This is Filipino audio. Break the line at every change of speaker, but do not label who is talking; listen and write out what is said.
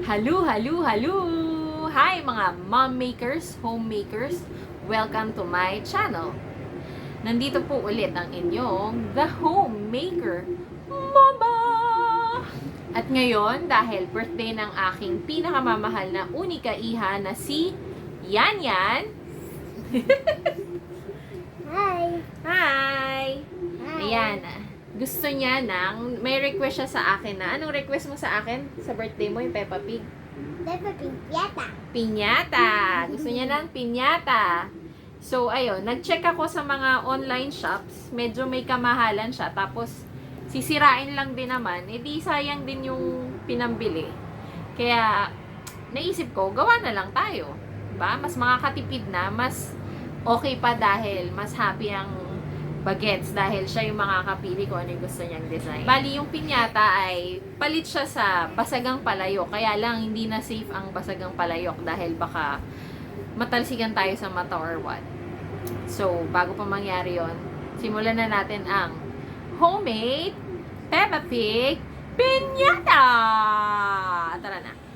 Hello, hello, hello! Hi mga mom makers, homemakers. Welcome to my channel. Nandito po ulit ang inyong The Homemaker Mama! At ngayon, dahil birthday ng aking pinakamamahal na unika iha na si Yan Yan.
Hi!
Hi!
Hi!
Ayan. Gusto niya may request siya sa akin na. Anong request mo sa akin sa birthday mo, yung Peppa Pig?
Peppa Pig Piñata.
Piñata. Gusto niya ng piñata. So, ayun. Nag-check ako sa mga online shops. Medyo may kamahalan siya. Tapos, sisirain lang din naman. E di sayang din yung pinambili. Kaya, naisip ko, gawa na lang tayo. Diba? Mas makakatipid na. Mas okay pa dahil mas happy ang bagets dahil siya yung makakapili kung ano yung gusto niyang design. Bali, yung piñata ay palit siya sa basagang palayok. Kaya lang, hindi na safe ang basagang palayok dahil baka matalsikan tayo sa mata or what. So, bago pa mangyari yon, simulan na natin ang homemade Peppa Pig Piñata! Tara na!